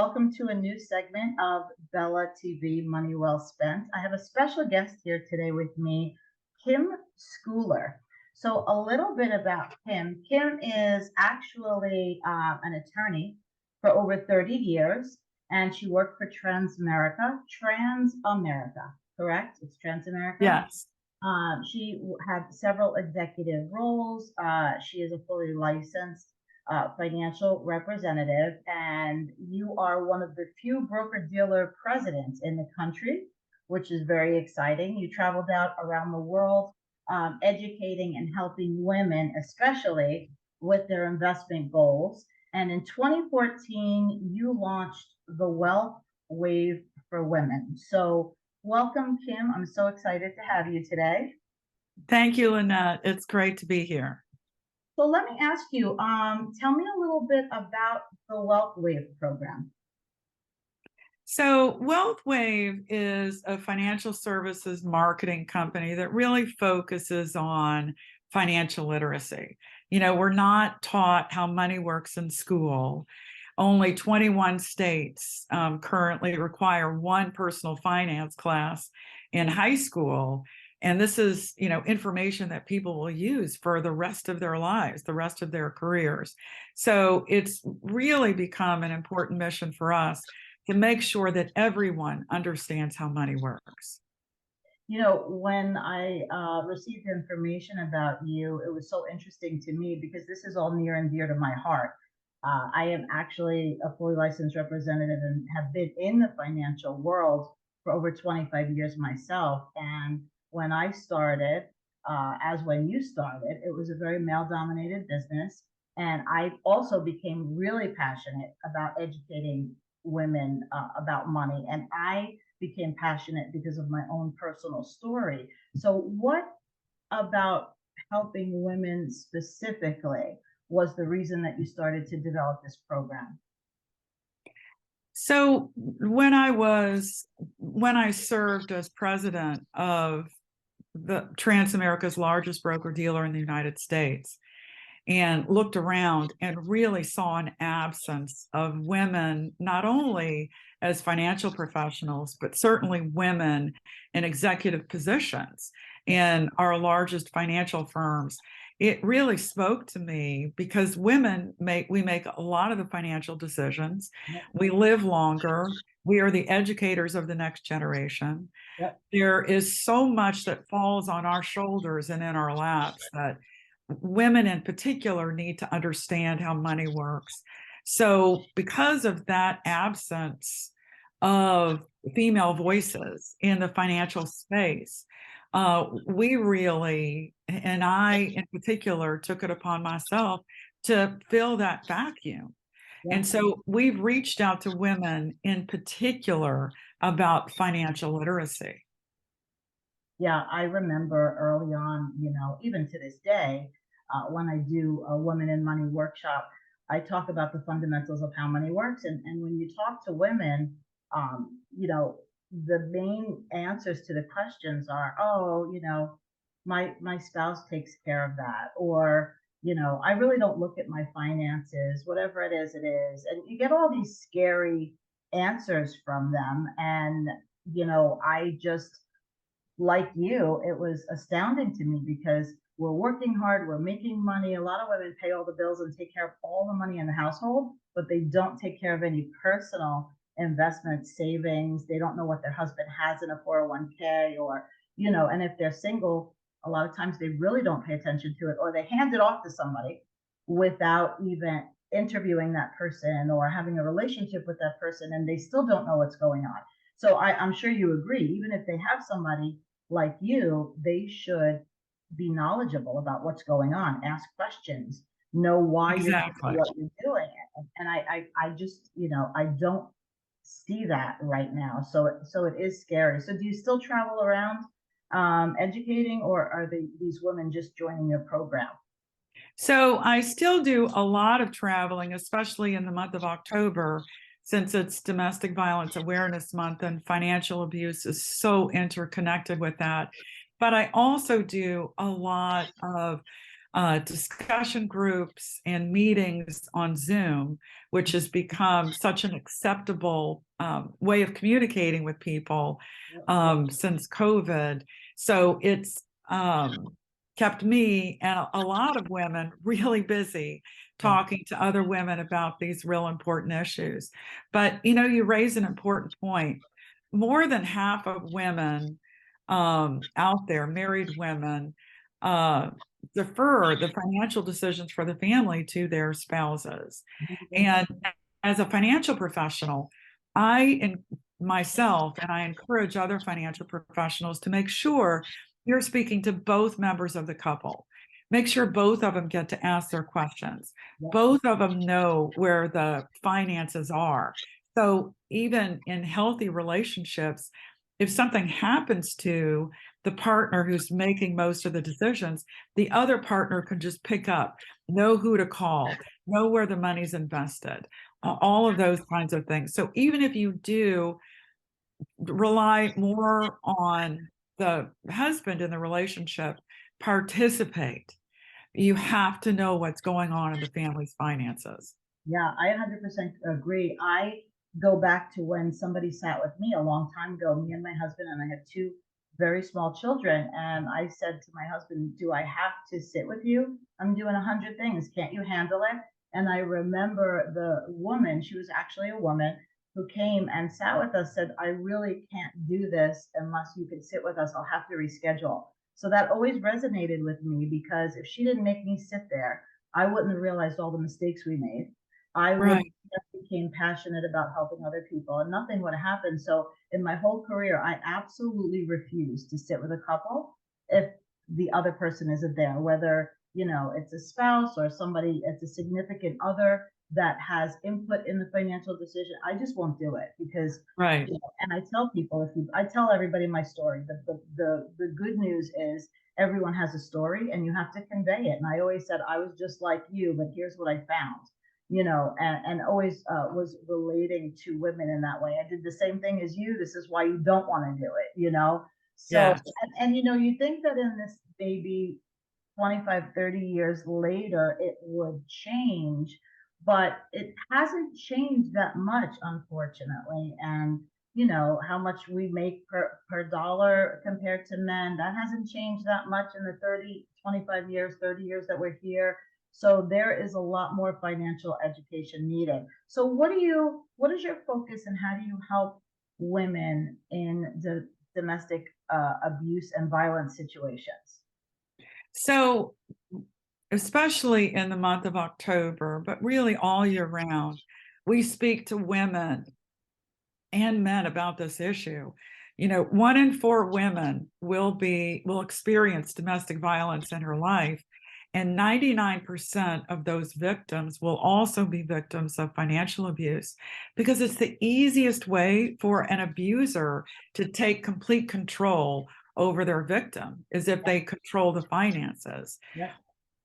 welcome to a new segment of Bella TV Money Well Spent. I have a special guest here today with me, Kim Scouller. So, a little bit about Kim. Kim is actually an attorney for over 30 years, and she worked for Transamerica, correct? It's Transamerica. Yes. She had several executive roles. She is a fully licensed financial representative, and you are one of the few broker-dealer presidents in the country, which is very exciting. You traveled out around the world, educating and helping women, especially with their investment goals. And in 2014, you launched the Wealth Wave for Women. So welcome, Kim. I'm so excited to have you today. Thank you, Lynette. It's great to be here. So let me ask you, tell me a little bit about the Wealth Wave program. So, Wealth Wave is a financial services marketing company that really focuses on financial literacy. We're not taught how money works in school. Only 21 states currently require one personal finance class in high school. And this is, information that people will use for the rest of their lives, the rest of their careers. So it's really become an important mission for us to make sure that everyone understands how money works. When I received information about you, it was so interesting to me because this is all near and dear to my heart. I am actually a fully licensed representative and have been in the financial world for over 25 years myself. And when I started, as when you started, it was a very male-dominated business. And I also became really passionate about educating women about money. And I became passionate because of my own personal story. So, what about helping women specifically was the reason that you started to develop this program? So when I served as president of the Transamerica's largest broker dealer in the United States, and looked around and really saw an absence of women, not only as financial professionals, but certainly women in executive positions in our largest financial firms. It really spoke to me because we make a lot of the financial decisions. Yep. We live longer. We are the educators of the next generation. Yep. There is so much that falls on our shoulders and in our laps that women in particular need to understand how money works. So because of that absence of female voices in the financial space, we really, and I in particular, took it upon myself to fill that vacuum. Yeah. And so we've reached out to women in particular about financial literacy. Yeah, I remember early on, even to this day, when I do a Women in Money workshop, I talk about the fundamentals of how money works. And when you talk to women, the main answers to the questions are, oh, my spouse takes care of that. Or, I really don't look at my finances, whatever it is, it is. And you get all these scary answers from them. And, I just, like you, it was astounding to me because we're working hard, we're making money. A lot of women pay all the bills and take care of all the money in the household, but they don't take care of any personal investment savings. They don't know what their husband has in a 401k or, and if they're single, a lot of times they really don't pay attention to it or they hand it off to somebody without even interviewing that person or having a relationship with that person, and they still don't know what's going on. So I'm sure you agree, even if they have somebody like you, they should be knowledgeable about what's going on, ask questions, know why Exactly. you're what you're doing. And I just, I don't see that right now. So it is scary. So do you still travel around educating, or are these women just joining your program? So I still do a lot of traveling, especially in the month of October, since it's Domestic Violence Awareness Month and financial abuse is so interconnected with that. But I also do a lot of discussion groups and meetings on Zoom, which has become such an acceptable way of communicating with people since COVID. So it's kept me and a lot of women really busy talking to other women about these real important issues. But you raise an important point. More than half of women out there, married women, defer the financial decisions for the family to their spouses. And as a financial professional, myself, and I encourage other financial professionals to make sure you're speaking to both members of the couple. Make sure both of them get to ask their questions. Both of them know where the finances are. So even in healthy relationships, if something happens to the partner who's making most of the decisions, the other partner can just pick up, know who to call, know where the money's invested, all of those kinds of things. So even if you do rely more on the husband in the relationship, participate. You have to know what's going on in the family's finances. Yeah, I 100% agree. I go back to when somebody sat with me a long time ago, me and my husband, and I had two very small children. And I said to my husband, do I have to sit with you? I'm doing 100 things. Can't you handle it? And I remember the woman, she was actually a woman who came and sat with us, said, I really can't do this unless you can sit with us. I'll have to reschedule. So that always resonated with me, because if she didn't make me sit there, I wouldn't have realized all the mistakes we made. I would Right. have became passionate about helping other people, and nothing would happen. So in my whole career, I absolutely refuse to sit with a couple if the other person isn't there, whether, it's a spouse or somebody, it's a significant other that has input in the financial decision. I just won't do it, because, Right. and I tell people, I tell everybody my story. The good news is everyone has a story and you have to convey it. And I always said I was just like you, but here's what I found, and always was relating to women in that way. I did the same thing as you. This is why you don't want to do it. So, Yes. and you think that in this maybe 25, 30 years later, it would change, but it hasn't changed that much, unfortunately. And how much we make per dollar compared to men, that hasn't changed that much in the 30, 25 years, 30 years that we're here. So there is a lot more financial education needed. So what is your focus, and how do you help women in the domestic abuse and violence situations? So, especially in the month of October, but really all year round, we speak to women and men about this issue. 1 in 4 women will experience domestic violence in her life, and 99% of those victims will also be victims of financial abuse, because it's the easiest way for an abuser to take complete control over their victim, is if they control the finances. Yeah.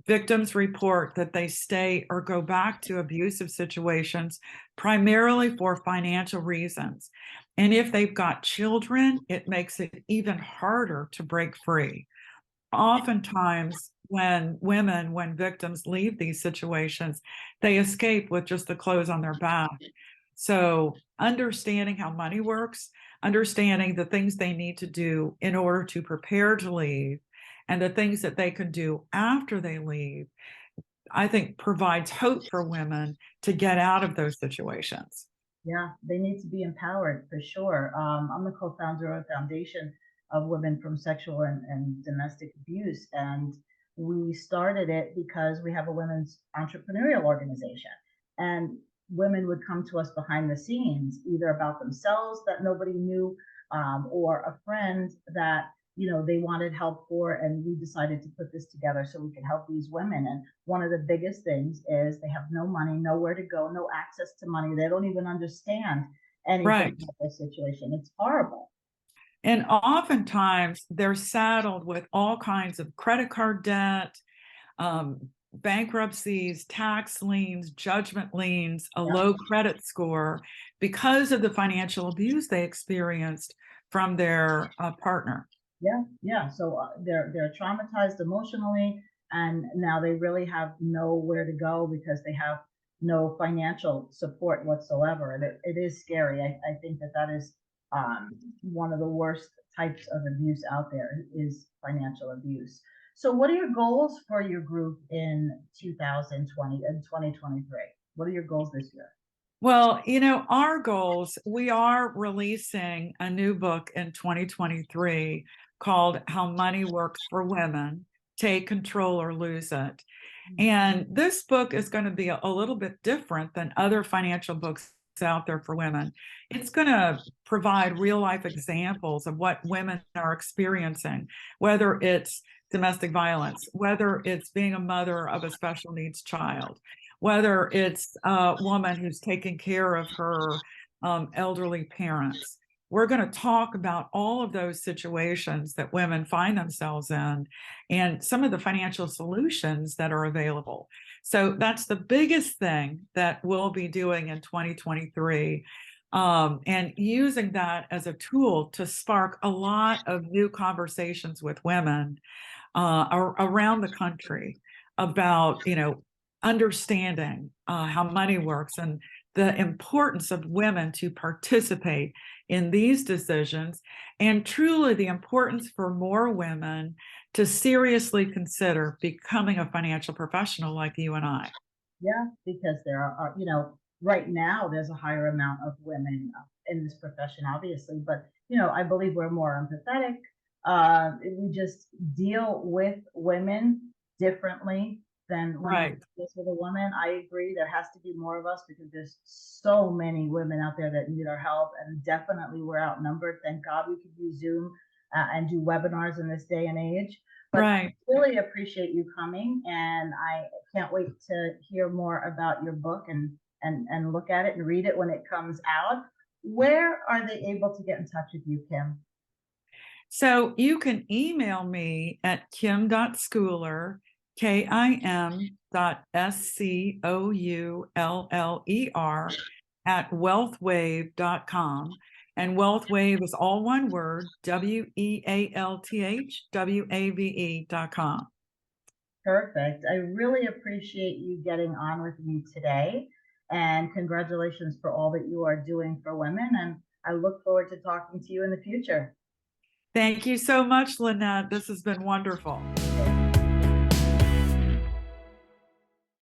Victims report that they stay or go back to abusive situations primarily for financial reasons. And if they've got children, it makes it even harder to break free. Oftentimes, when victims leave these situations, they escape with just the clothes on their back. So, understanding how money works, understanding the things they need to do in order to prepare to leave, and the things that they can do after they leave, I think provides hope for women to get out of those situations. Yeah, they need to be empowered for sure. I'm the co-founder of a foundation of women from sexual and domestic abuse, and we started it because we have a women's entrepreneurial organization, and women would come to us behind the scenes, either about themselves that nobody knew, or a friend that they wanted help for, and we decided to put this together so we could help these women. And one of the biggest things is they have no money, nowhere to go, no access to money. They don't even understand anything Right. about their situation. It's horrible. And oftentimes they're saddled with all kinds of credit card debt, bankruptcies, tax liens, judgment liens, a Yeah. low credit score, because of the financial abuse they experienced from their partner. Yeah, yeah. So they're traumatized emotionally, and now they really have nowhere to go because they have no financial support whatsoever. And it is scary. I think that that is one of the worst types of abuse out there is financial abuse. So what are your goals for your group in 2020 and 2023? What are your goals this year? Well, our goals, we are releasing a new book in 2023 called How Money Works for Women, Take Control or Lose It. And this book is going to be a little bit different than other financial books out there for women. It's going to provide real life examples of what women are experiencing, whether it's domestic violence, whether it's being a mother of a special needs child, whether it's a woman who's taking care of her elderly parents. We're going to talk about all of those situations that women find themselves in and some of the financial solutions that are available. So that's the biggest thing that we'll be doing in 2023, and using that as a tool to spark a lot of new conversations with women around the country about, understanding how money works and the importance of women to participate in these decisions, and truly the importance for more women to seriously consider becoming a financial professional like you and I. Yeah, because there are, right now there's a higher amount of women in this profession, obviously, but I believe we're more empathetic. We just deal with women differently than when Right. deals with a woman. I agree. There has to be more of us because there's so many women out there that need our help, and definitely we're outnumbered. Thank God we could use Zoom and do webinars in this day and age. But I Right. really appreciate you coming, and I can't wait to hear more about your book and look at it and read it when it comes out. Where are they able to get in touch with you, Kim? So you can email me at kim.schouller, kim.schouller at wealthwave.com. And WealthWave is all one word, WealthWave.com. Perfect. I really appreciate you getting on with me today. And congratulations for all that you are doing for women. And I look forward to talking to you in the future. Thank you so much, Lynette. This has been wonderful.